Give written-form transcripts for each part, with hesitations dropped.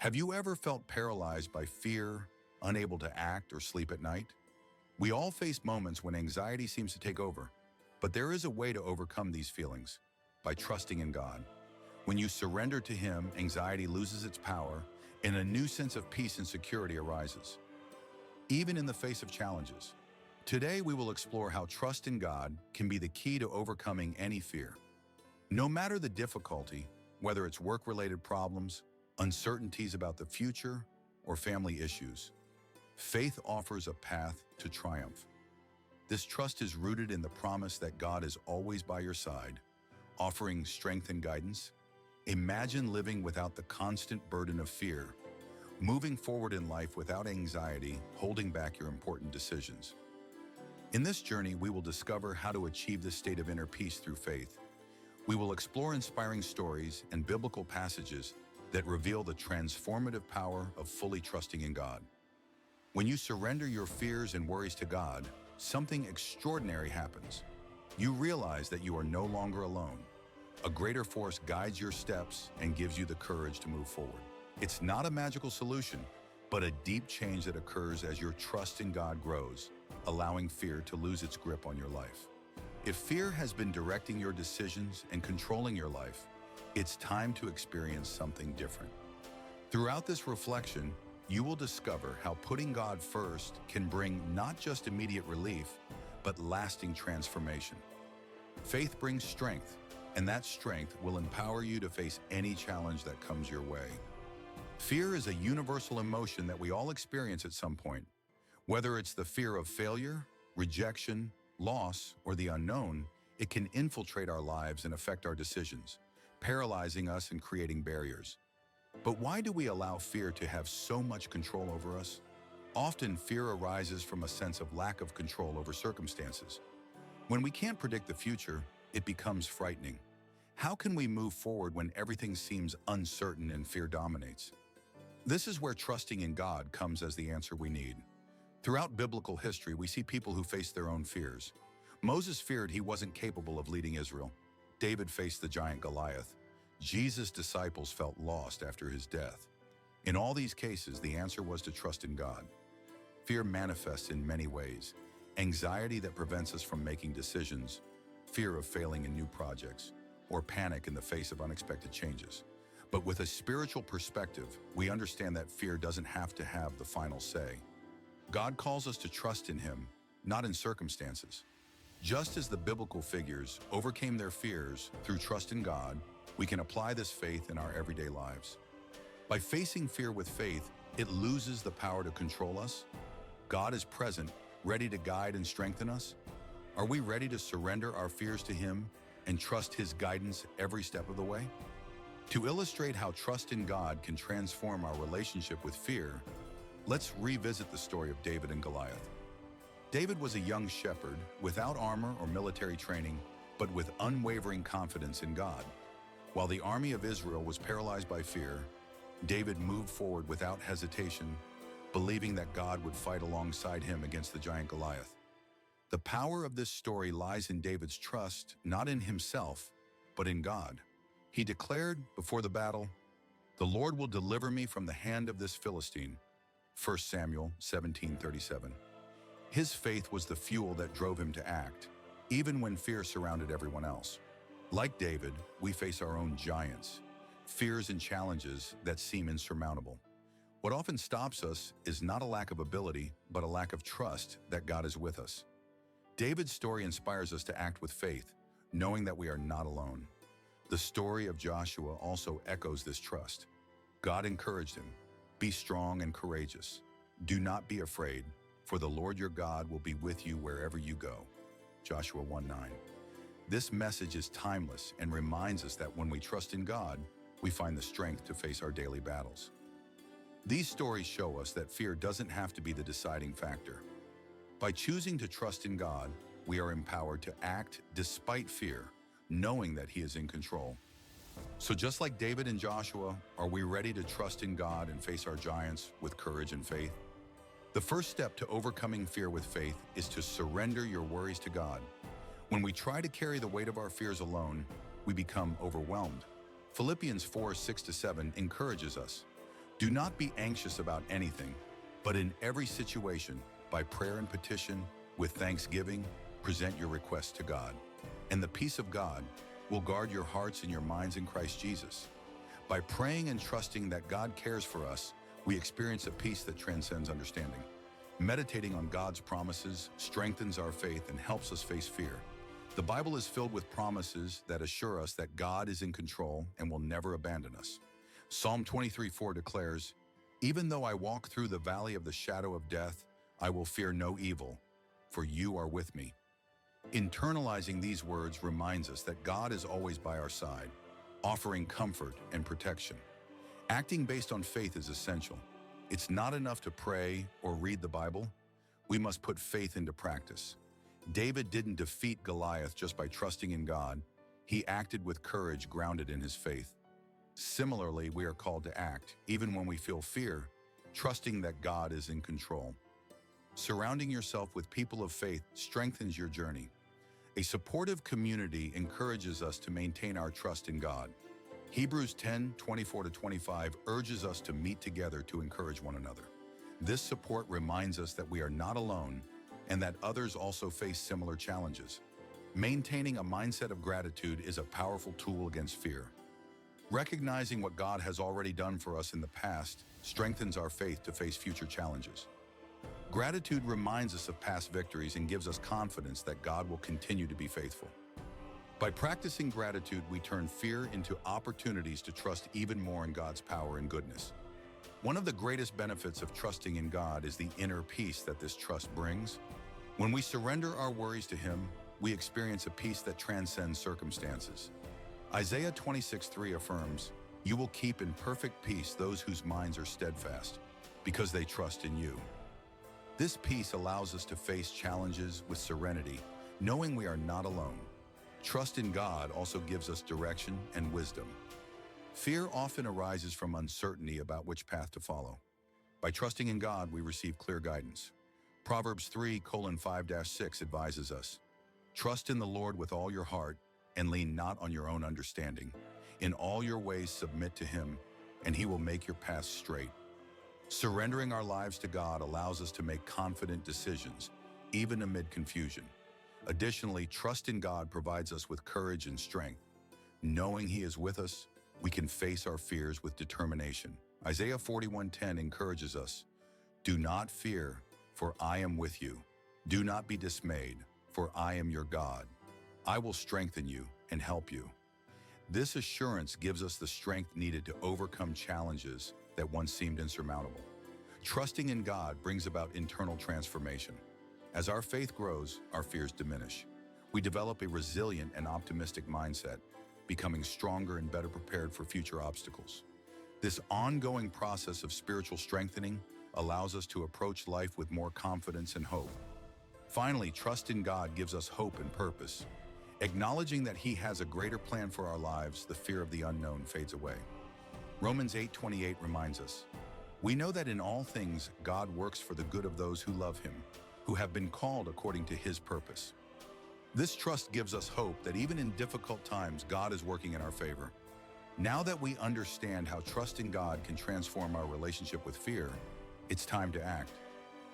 Have you ever felt paralyzed by fear, unable to act or sleep at night? We all face moments when anxiety seems to take over, but there is a way to overcome these feelings by trusting in God. When you surrender to Him, anxiety loses its power and a new sense of peace and security arises, even in the face of challenges. Today, we will explore how trust in God can be the key to overcoming any fear. No matter the difficulty, whether it's work-related problems, uncertainties about the future, or family issues, faith offers a path to triumph. This trust is rooted in the promise that God is always by your side, offering strength and guidance. Imagine living without the constant burden of fear, moving forward in life without anxiety, holding back your important decisions. In this journey, we will discover how to achieve this state of inner peace through faith. We will explore inspiring stories and biblical passages that reveal the transformative power of fully trusting in God. When you surrender your fears and worries to God, something extraordinary happens. You realize that you are no longer alone. A greater force guides your steps and gives you the courage to move forward. It's not a magical solution, but a deep change that occurs as your trust in God grows, allowing fear to lose its grip on your life. If fear has been directing your decisions and controlling your life, it's time to experience something different. Throughout this reflection, you will discover how putting God first can bring not just immediate relief, but lasting transformation. Faith brings strength, and that strength will empower you to face any challenge that comes your way. Fear is a universal emotion that we all experience at some point. Whether it's the fear of failure, rejection, loss, or the unknown, it can infiltrate our lives and affect our decisions, paralyzing us and creating barriers. But why do we allow fear to have so much control over us? Often, fear arises from a sense of lack of control over circumstances. When we can't predict the future, it becomes frightening. How can we move forward when everything seems uncertain and fear dominates? This is where trusting in God comes as the answer we need. Throughout biblical history, we see people who face their own fears. Moses feared he wasn't capable of leading Israel. David faced the giant Goliath. Jesus' disciples felt lost after his death. In all these cases, the answer was to trust in God. Fear manifests in many ways. Anxiety that prevents us from making decisions, fear of failing in new projects, or panic in the face of unexpected changes. But with a spiritual perspective, we understand that fear doesn't have to have the final say. God calls us to trust in Him, not in circumstances. Just as the biblical figures overcame their fears through trust in God, we can apply this faith in our everyday lives. By facing fear with faith, it loses the power to control us. God is present, ready to guide and strengthen us. Are we ready to surrender our fears to Him and trust His guidance every step of the way? To illustrate how trust in God can transform our relationship with fear, let's revisit the story of David and Goliath. David was a young shepherd without armor or military training, but with unwavering confidence in God. While the army of Israel was paralyzed by fear, David moved forward without hesitation, believing that God would fight alongside him against the giant Goliath. The power of this story lies in David's trust, not in himself, but in God. He declared before the battle, "The Lord will deliver me from the hand of this Philistine." 1 Samuel 17:37. His faith was the fuel that drove him to act, even when fear surrounded everyone else. Like David, we face our own giants, fears and challenges that seem insurmountable. What often stops us is not a lack of ability, but a lack of trust that God is with us. David's story inspires us to act with faith, knowing that we are not alone. The story of Joshua also echoes this trust. God encouraged him, "Be strong and courageous. Do not be afraid, for the Lord your God will be with you wherever you go." Joshua 1:9. This message is timeless and reminds us that when we trust in God, we find the strength to face our daily battles. These stories show us that fear doesn't have to be the deciding factor. By choosing to trust in God, we are empowered to act despite fear, knowing that He is in control. So just like David and Joshua, are we ready to trust in God and face our giants with courage and faith? The first step to overcoming fear with faith is to surrender your worries to God. When we try to carry the weight of our fears alone, we become overwhelmed. Philippians 4:6-7 encourages us, Do not be anxious about anything, but in every situation, by prayer and petition, with thanksgiving, present your requests to God. And the peace of God will guard your hearts and your minds in Christ Jesus. By praying and trusting that God cares for us, we experience a peace that transcends understanding. Meditating on God's promises strengthens our faith and helps us face fear. The Bible is filled with promises that assure us that God is in control and will never abandon us. Psalm 23:4 declares, "Even though I walk through the valley of the shadow of death, I will fear no evil, for you are with me." Internalizing these words reminds us that God is always by our side, offering comfort and protection. Acting based on faith is essential. It's not enough to pray or read the Bible. We must put faith into practice. David didn't defeat Goliath just by trusting in God. He acted with courage grounded in his faith. Similarly, we are called to act, even when we feel fear, trusting that God is in control. Surrounding yourself with people of faith strengthens your journey. A supportive community encourages us to maintain our trust in God. Hebrews 10:24-25 urges us to meet together to encourage one another. This support reminds us that we are not alone and that others also face similar challenges. Maintaining a mindset of gratitude is a powerful tool against fear. Recognizing what God has already done for us in the past strengthens our faith to face future challenges. Gratitude reminds us of past victories and gives us confidence that God will continue to be faithful. By practicing gratitude, we turn fear into opportunities to trust even more in God's power and goodness. One of the greatest benefits of trusting in God is the inner peace that this trust brings. When we surrender our worries to Him, we experience a peace that transcends circumstances. Isaiah 26:3 affirms, "You will keep in perfect peace those whose minds are steadfast, because they trust in you." This peace allows us to face challenges with serenity, knowing we are not alone. Trust in God also gives us direction and wisdom. Fear often arises from uncertainty about which path to follow. By trusting in God, we receive clear guidance. Proverbs 3:5-6 advises us, "Trust in the Lord with all your heart and lean not on your own understanding. In all your ways submit to Him, and He will make your paths straight." Surrendering our lives to God allows us to make confident decisions, even amid confusion. Additionally, trust in God provides us with courage and strength. Knowing He is with us, we can face our fears with determination. Isaiah 41:10 encourages us, "Do not fear, for I am with you. Do not be dismayed, for I am your God. I will strengthen you and help you." This assurance gives us the strength needed to overcome challenges that once seemed insurmountable. Trusting in God brings about internal transformation. As our faith grows, our fears diminish. We develop a resilient and optimistic mindset, becoming stronger and better prepared for future obstacles. This ongoing process of spiritual strengthening allows us to approach life with more confidence and hope. Finally, trust in God gives us hope and purpose. Acknowledging that He has a greater plan for our lives, the fear of the unknown fades away. Romans 8:28 reminds us, "We know that in all things God works for the good of those who love Him, who have been called according to His purpose." This trust gives us hope that even in difficult times, God is working in our favor. Now that we understand how trusting God can transform our relationship with fear, it's time to act.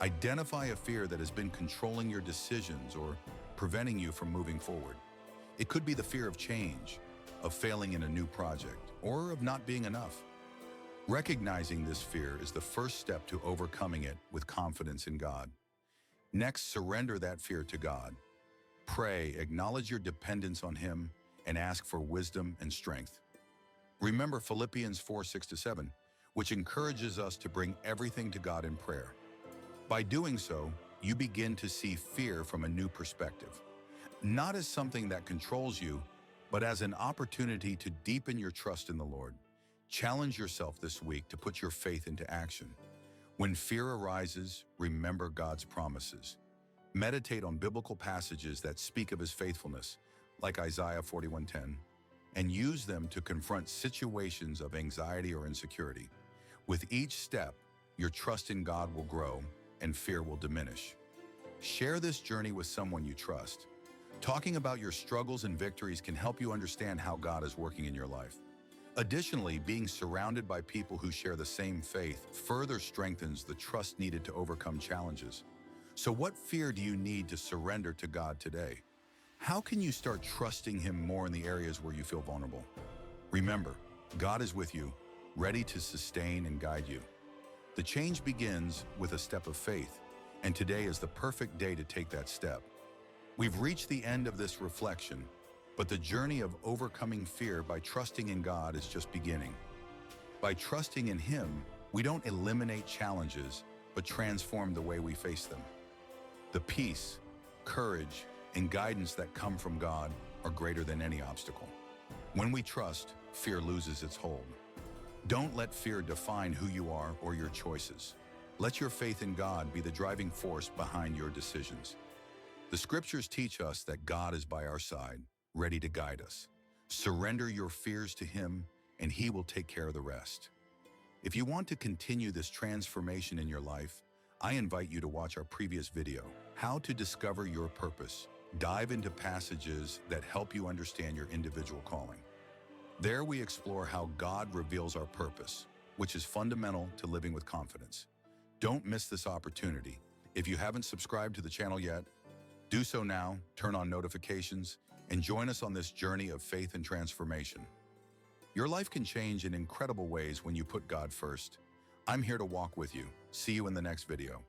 Identify a fear that has been controlling your decisions or preventing you from moving forward. It could be the fear of change, of failing in a new project, or of not being enough. Recognizing this fear is the first step to overcoming it with confidence in God. Next, surrender that fear to God. Pray, acknowledge your dependence on Him, and ask for wisdom and strength. Remember Philippians 4:6-7, which encourages us to bring everything to God in prayer. By doing so, you begin to see fear from a new perspective, not as something that controls you, but as an opportunity to deepen your trust in the Lord. Challenge yourself this week to put your faith into action. When fear arises, remember God's promises. Meditate on biblical passages that speak of His faithfulness, like Isaiah 41:10, and use them to confront situations of anxiety or insecurity. With each step, your trust in God will grow and fear will diminish. Share this journey with someone you trust. Talking about your struggles and victories can help you understand how God is working in your life. Additionally, being surrounded by people who share the same faith further strengthens the trust needed to overcome challenges. So what fear do you need to surrender to God today? How can you start trusting Him more in the areas where you feel vulnerable? Remember, God is with you, ready to sustain and guide you. The change begins with a step of faith, and today is the perfect day to take that step. We've reached the end of this reflection, but the journey of overcoming fear by trusting in God is just beginning. By trusting in Him, we don't eliminate challenges, but transform the way we face them. The peace, courage, and guidance that come from God are greater than any obstacle. When we trust, fear loses its hold. Don't let fear define who you are or your choices. Let your faith in God be the driving force behind your decisions. The scriptures teach us that God is by our side, ready to guide us. Surrender your fears to Him, and He will take care of the rest. If you want to continue this transformation in your life, I invite you to watch our previous video, How to Discover Your Purpose. Dive into passages that help you understand your individual calling. There we explore how God reveals our purpose, which is fundamental to living with confidence. Don't miss this opportunity. If you haven't subscribed to the channel yet, do so now, turn on notifications, and join us on this journey of faith and transformation. Your life can change in incredible ways when you put God first. I'm here to walk with you. See you in the next video.